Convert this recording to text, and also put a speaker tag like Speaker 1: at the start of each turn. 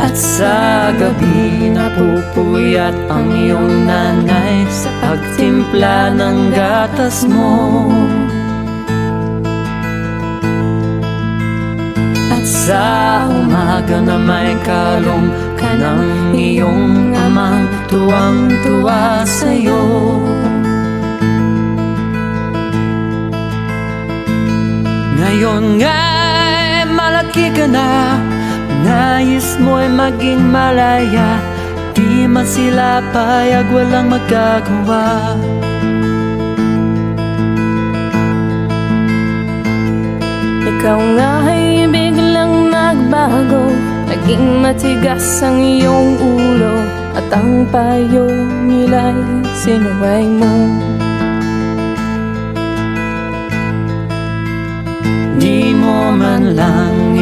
Speaker 1: At sa gabi napupuyat ang iyong nanay sa pagtimpla ng gatas mo. At sa umaga na may kalong ka ng iyong amang tuwang-tuwa sa'yo. Ngayon nga'y malaki ka na, nais mo'y maging malaya, di man sila payag, walang magagawa.
Speaker 2: Ikaw nga'y biglang nagbago, naging matigas ang iyong ulo, at ang payo nila'y sinuway mo.
Speaker 1: Di mo man lang